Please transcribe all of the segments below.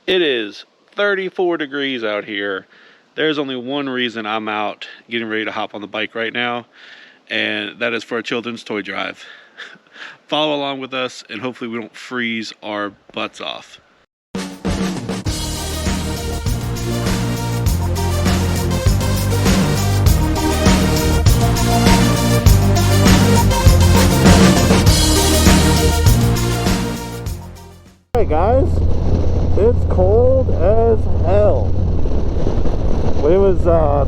It is 34 degrees out here. There's only one reason I'm out getting ready to hop on the bike right now, and that is for a children's toy drive. Follow along with us, and hopefully we don't freeze our butts off. Hey guys, it's cold as hell. It was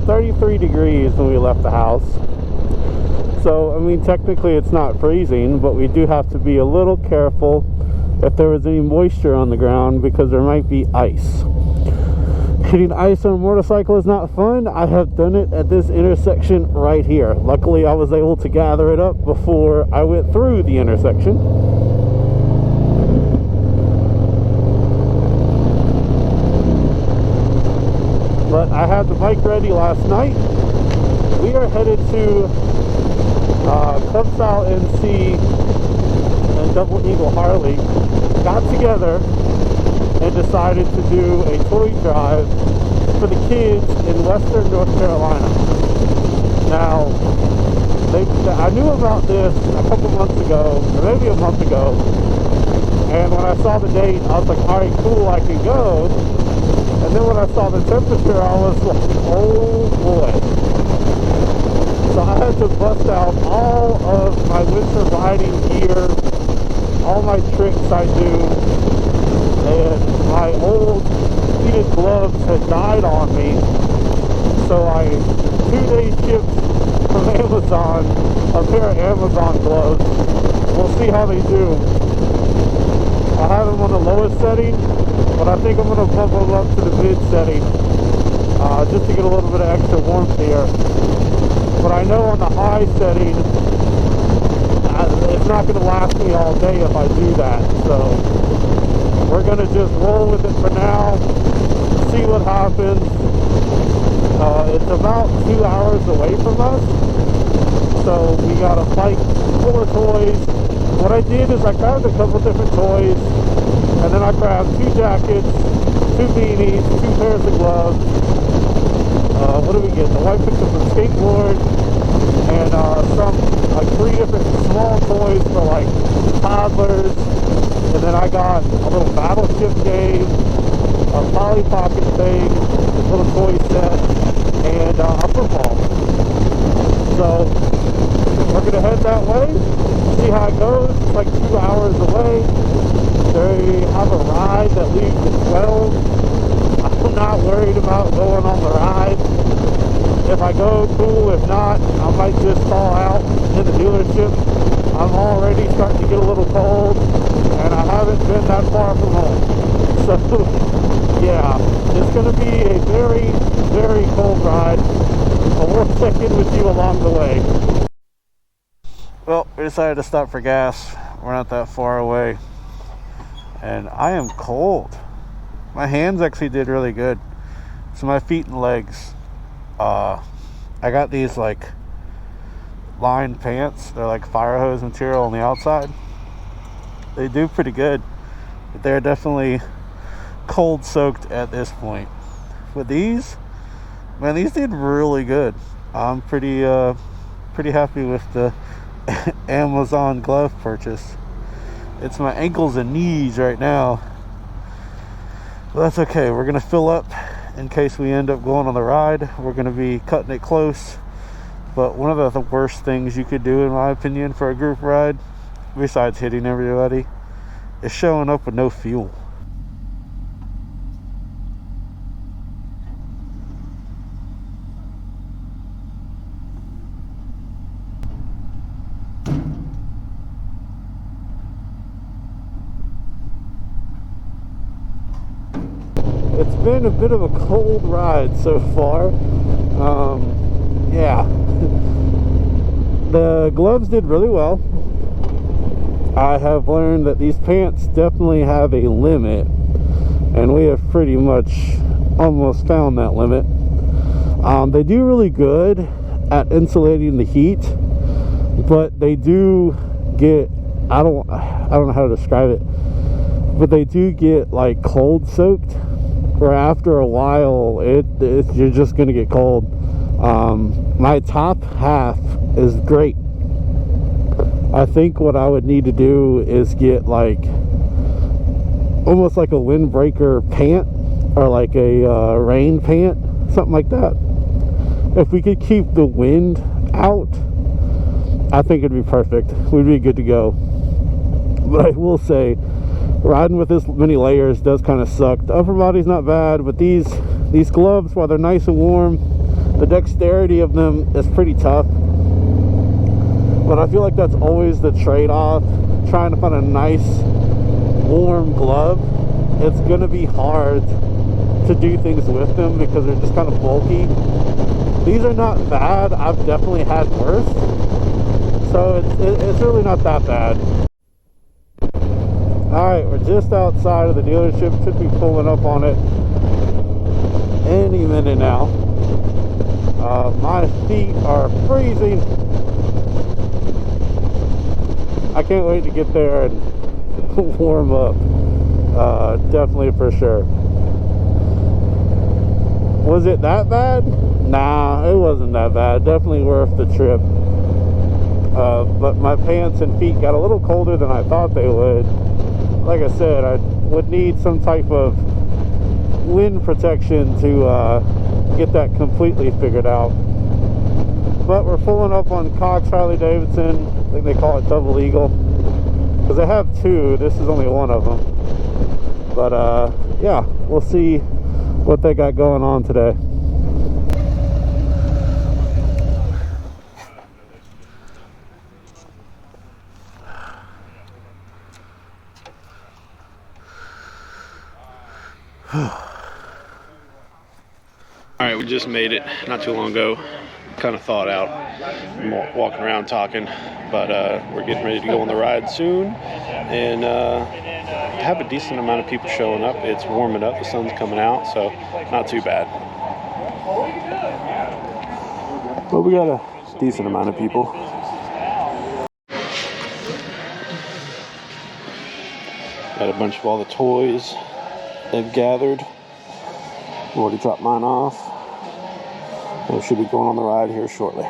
33 degrees when we left the house. So, I mean, technically it's not freezing, but we do have to be a little careful if there was any moisture on the ground because there might be ice. Hitting ice on a motorcycle is not fun. I have done it at this intersection right here. Luckily, I was able to gather it up before I went through the intersection. But I had the bike ready last night. We are headed to Clubstyle NC and Double Eagle Harley. Got together and decided to do a toy drive for the kids in Western North Carolina. Now, I knew about this a couple months ago, or maybe a month ago, and when I saw the date, I was like, alright, cool, I can go. And then when I saw the temperature, I was like, oh boy. So I had to bust out all of my winter riding gear, all my tricks I do, and my old heated gloves had died on me. So I 2-day shipped from Amazon a pair of Amazon gloves. We'll see how they do. I have them on the lowest setting, but I think I'm going to bump them up to the mid setting just to get a little bit of extra warmth here. But I know on the high setting, it's not going to last me all day if I do that. So we're going to just roll with it for now, see what happens. It's about 2 hours away from us, so we got a bike full of toys. What I did is I grabbed a couple different toys, and then I grabbed 2 jackets, 2 beanies, 2 pairs of gloves. What do we get? The wife picked up a skateboard, and some, like 3 different small toys for like toddlers. And then I got a little battleship game, a Polly Pocket thing, a little toy set, and a football. So we're gonna head that way, see how it goes. It's like 2 hours away. They have a ride that leaves at 12. I'm not worried about going on the ride. If I go, cool. If not, I might just fall out in the dealership. I'm already starting to get a little cold, and I haven't been that far from home. So, yeah, it's going to be a very, very cold ride. But we'll check in with you along the way. Well, we decided to stop for gas. We're not that far away. And I am cold. My hands actually did really good. So my feet and legs, I got these like lined pants. They're like fire hose material on the outside. They do pretty good, but they're definitely cold soaked at this point. With these, man, these did really good. I'm pretty happy with the Amazon glove purchase. It's my ankles and knees right now, but that's okay. We're gonna fill up in case we end up going on the ride. We're gonna be cutting it close. But one of the worst things you could do, in my opinion, for a group ride, besides hitting everybody, is showing up with no fuel. It's been a bit of a cold ride so far. Yeah. The gloves did really well. I have learned that these pants definitely have a limit, and we have pretty much almost found that limit. They do really good at insulating the heat, but they do get, I don't know how to describe it. but they do get like cold soaked, or after a while you're just gonna get cold. My top half is great. I think what I would need to do is get like almost like a windbreaker pant, or like a rain pant, something like that. If we could keep the wind out, I think it'd be perfect. We'd be good to go. But I will say, riding with this many layers does kind of suck. The upper body's not bad, but these gloves, while they're nice and warm, the dexterity of them is pretty tough. But I feel like that's always the trade-off, trying to find a nice warm glove. It's gonna be hard to do things with them because they're just kind of bulky. These are not bad. I've definitely had worse, so it's really not that bad. Alright, we're just outside of the dealership. Should be pulling up on it any minute now. My feet are freezing. I can't wait to get there and warm up. Definitely, for sure. Was it that bad? Nah, it wasn't that bad. Definitely worth the trip. But my pants and feet got a little colder than I thought they would. Like I said, I would need some type of wind protection to get that completely figured out. But we're pulling up on Cox Harley Davidson. I think they call it Double Eagle, because they have two. This is only one of them. But yeah, we'll see what they got going on today. Alright, we just made it not too long ago. Kind of thawed out, walking around talking, but we're getting ready to go on the ride soon, and have a decent amount of people showing up. It's warming up, the sun's coming out, so not too bad. But we got a decent amount of people. Got a bunch of all the toys they've gathered. Already dropped mine off. I should be going on the ride here shortly.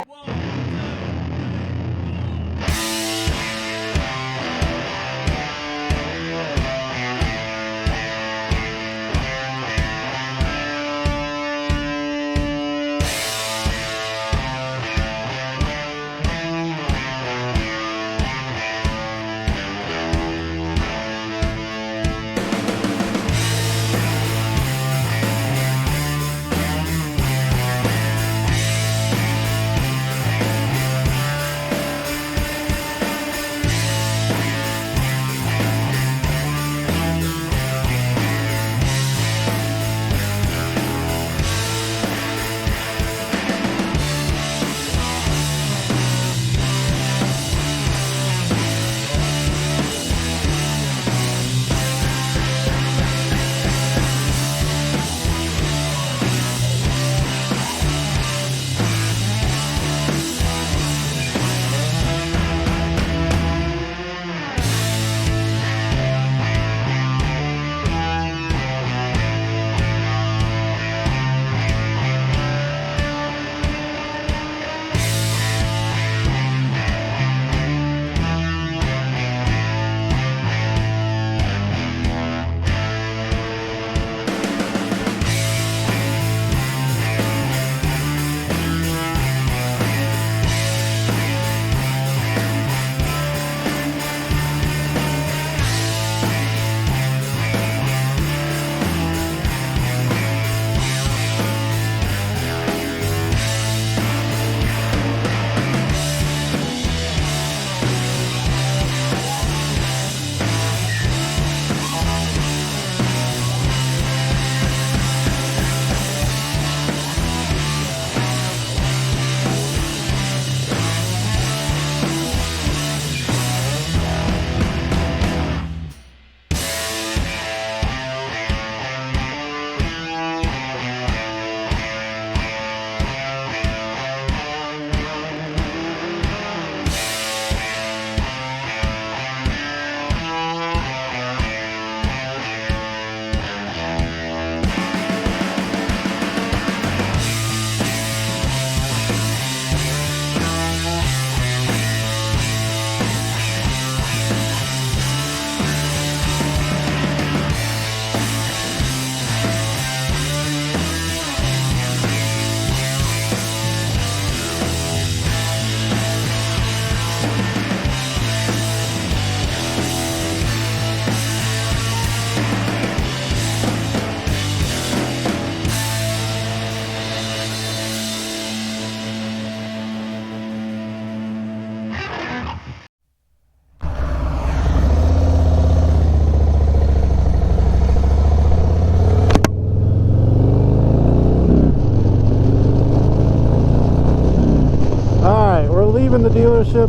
leaving the dealership,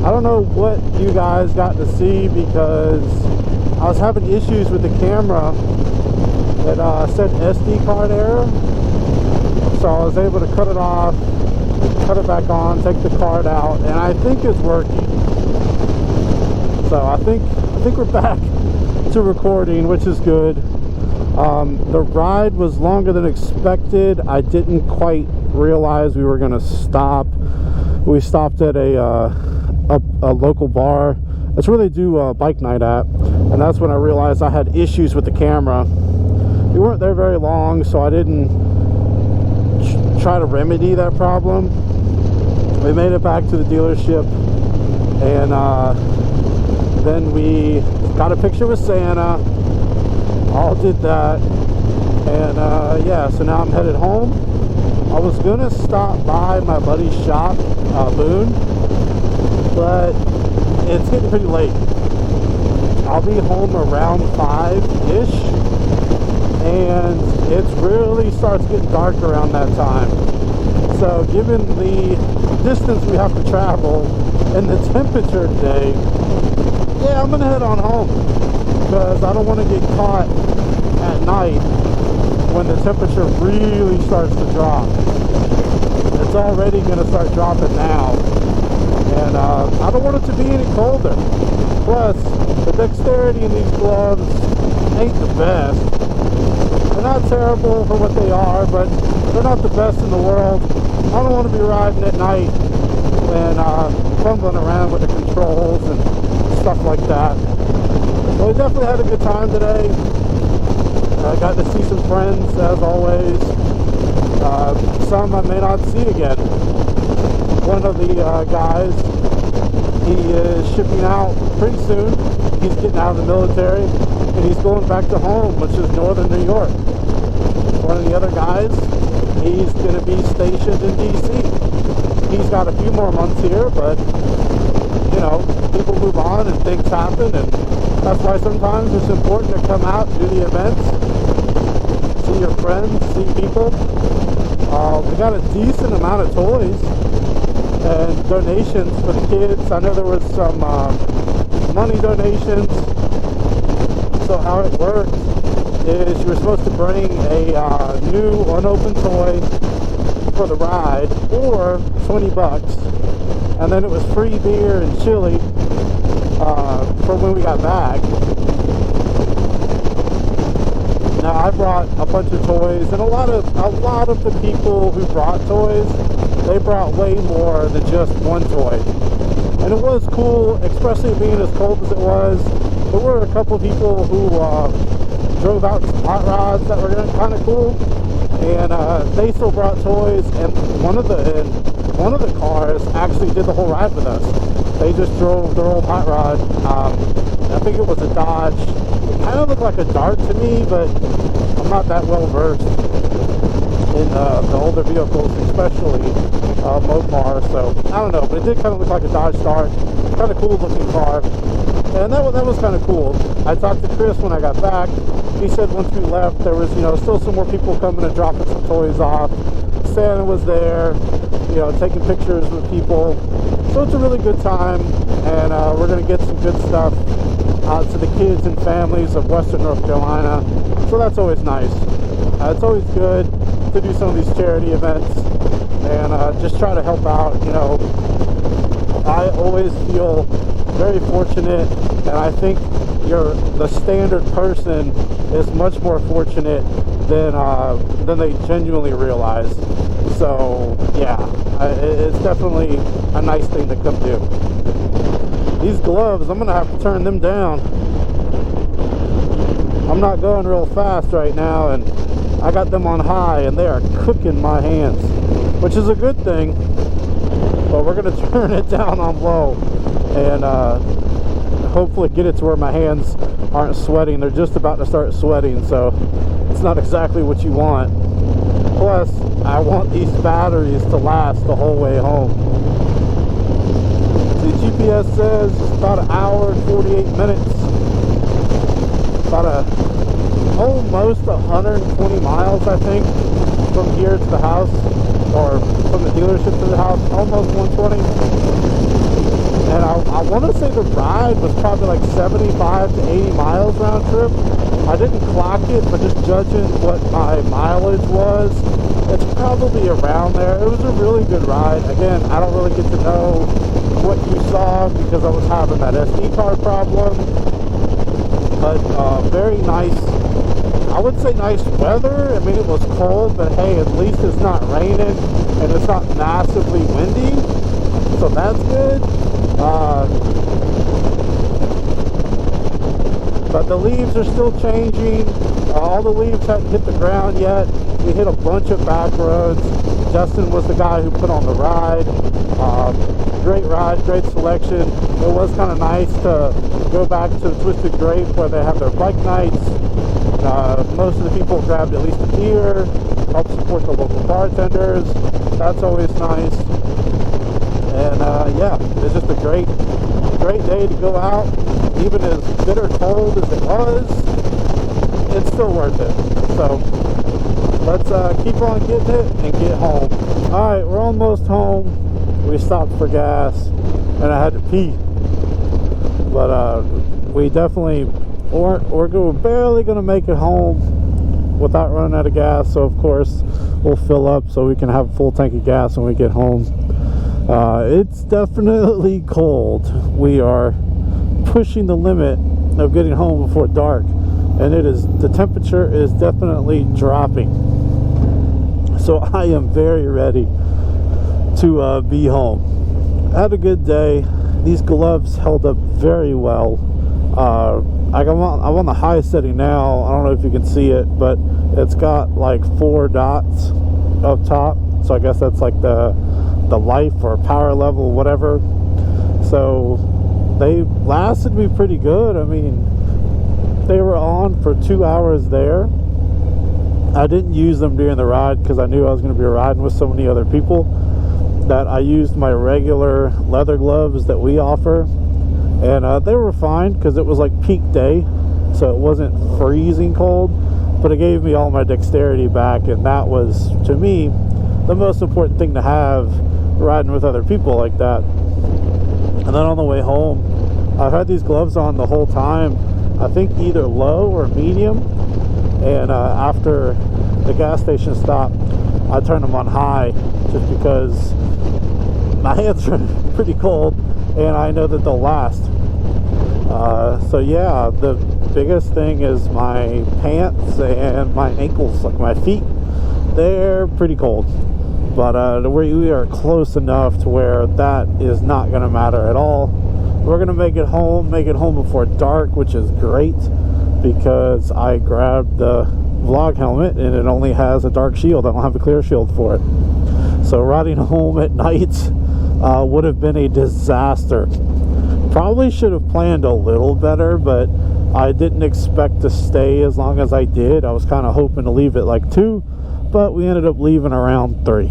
I don't know what you guys got to see because I was having issues with the camera. It said SD card error, so I was able to cut it off, cut it back on, take the card out, and I think it's working. So I think we're back to recording, which is good. The ride was longer than expected. I didn't quite realize we were going to stop. We stopped at a local bar. That's where they do bike night at, and that's when I realized I had issues with the camera. We weren't there very long, so I didn't try to remedy that problem. We made it back to the dealership, and then we got a picture with Santa. All did that, and yeah, so now I'm headed home. I was gonna stop by my buddy's shop, Boone, but it's getting pretty late. I'll be home around 5-ish, and it really starts getting dark around that time. So given the distance we have to travel and the temperature today, yeah, I'm gonna head on home because I don't want to get caught at night when the temperature really starts to drop. It's already gonna start dropping now, and I don't want it to be any colder. Plus, the dexterity in these gloves ain't the best. They're not terrible for what they are, but they're not the best in the world. I don't want to be riding at night and fumbling around with the controls and stuff like that. So we definitely had a good time today. I got to see some friends, as always. Some I may not see again. One of the guys, he is shipping out pretty soon. He's getting out of the military, and he's going back to home, which is northern New York. One of the other guys, he's going to be stationed in DC. He's got a few more months here, but, you know, people move on and things happen, and that's why sometimes it's important to come out and do the events, see your friends, see people. We got a decent amount of toys and donations for the kids. I know there was some money donations. So how it works is you were supposed to bring a new unopened toy for the ride, or $20, and then it was free beer and chili for when we got back. Now I brought a bunch of toys, and a lot of the people who brought toys, they brought way more than just one toy. And it was cool, especially being as cold as it was. There were a couple of people who drove out some hot rods that were kind of cool, and they still brought toys. And one of the cars actually did the whole ride with us. They just drove their old hot rod. I think it was a Dodge. It kind of looked like a Dart to me, but I'm not that well versed in the older vehicles, especially Mopar. So I don't know, but it did kind of look like a Dodge Dart. Kind of cool looking car. And that was kind of cool. I talked to Chris when I got back. He said once we left, there was, still some more people coming and dropping some toys off. Santa was there, taking pictures with people. So it's a really good time, and we're going to get some good stuff out to the kids and families of Western North Carolina. So that's always nice. It's always good to do some of these charity events and just try to help out. I always feel very fortunate, and I think the standard person is much more fortunate than they genuinely realize. So yeah, it's definitely a nice thing to come do. These gloves, I'm gonna have to turn them down. I'm not going real fast right now, and I got them on high, and they are cooking my hands, which is a good thing. But we're gonna turn it down on low, and hopefully get it to where my hands aren't sweating. They're just about to start sweating, so it's not exactly what you want. Plus, I want these batteries to last the whole way home. The GPS says it's about an hour and 48 minutes. About almost 120 miles, I think, from here to the house. or from the dealership to the house, almost 120. And I want to say the ride was probably like 75 to 80 miles round trip. I didn't clock it, but just judging what my mileage was, it's probably around there. It was a really good ride. Again, I don't really get to know what you saw because I was having that SD card problem. But very nice, I would say nice weather. I mean, it was cold, but hey, at least it's not raining and it's not massively windy. So that's good. But the leaves are still changing. All the leaves hadn't hit the ground yet. We hit a bunch of back roads. Justin was the guy who put on the ride. Great ride, great selection. It was kind of nice to go back to the Twisted Grape where they have their bike nights. Most of the people grabbed at least a beer, help support the local bartenders. That's always nice. And yeah, it's just a great day to go out. Even as bitter cold as it was, it's still worth it. So let's keep on getting it and get home. Alright, we're almost home. We stopped for gas and I had to pee. But we definitely we're barely gonna make it home without running out of gas. So of course we'll fill up so we can have a full tank of gas when we get home. It's definitely cold. We are pushing the limit of getting home before dark, and the temperature is definitely dropping. So I am very ready to be home. I had a good day. These gloves held up very well. I'm on the high setting now. I don't know if you can see it, but it's got like 4 dots up top. So I guess that's like the life or power level, whatever. So they lasted me pretty good. I mean, they were on for 2 hours there. I didn't use them during the ride because I knew I was going to be riding with so many other people that I used my regular leather gloves that we offer, and they were fine because it was like peak day, so it wasn't freezing cold, but it gave me all my dexterity back, and that was, to me, the most important thing to have riding with other people like that. And then on the way home, I've had these gloves on the whole time, I think either low or medium, and after the gas station stop, I turned them on high just because my hands are pretty cold and I know that they'll last. So yeah, the biggest thing is my pants and my ankles, like my feet, they're pretty cold. But we are close enough to where that is not going to matter at all. We're going to make it home before dark, which is great because I grabbed the vlog helmet and it only has a dark shield. I don't have a clear shield for it. So riding home at night would have been a disaster. Probably should have planned a little better, but I didn't expect to stay as long as I did. I was kind of hoping to leave at like 2, but we ended up leaving around 3.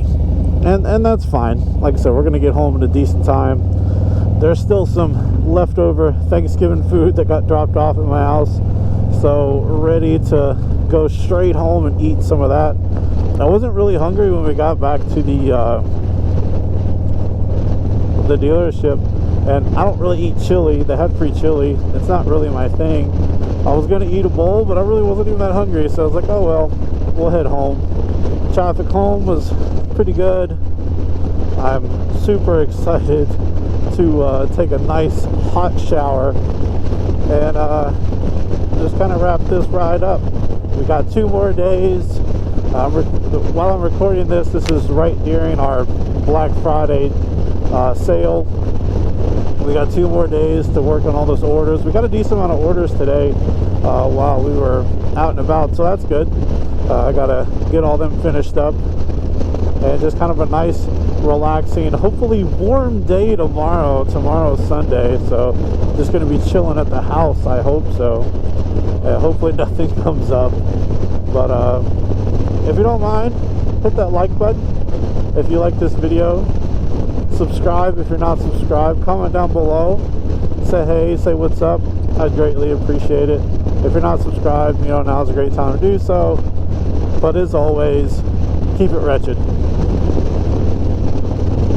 And that's fine. Like I said, we're going to get home in a decent time. There's still some leftover Thanksgiving food that got dropped off at my house, so ready to go straight home and eat some of that. I wasn't really hungry when we got back to the dealership, and I don't really eat chili. They had free chili. It's not really my thing. I was gonna eat a bowl, but I really wasn't even that hungry, so I was like, oh well, we'll head home. Traffic home was pretty good. I'm super excited to take a nice hot shower and just kind of wrap this ride up. We got 2 more days. While I'm recording this is right during our Black Friday sale. We got 2 more days to work on all those orders. We got a decent amount of orders today while we were out and about, so that's good. I gotta get all them finished up, and just kind of a nice, relaxing, hopefully warm day tomorrow. Tomorrow's Sunday, so just gonna be chilling at the house, I hope so. Hopefully nothing comes up. But if you don't mind, hit that like button if you like this video. Subscribe if you're not subscribed. Comment down below. Say hey, say what's up. I'd greatly appreciate it. If you're not subscribed, now's a great time to do so. But as always, keep it wretched.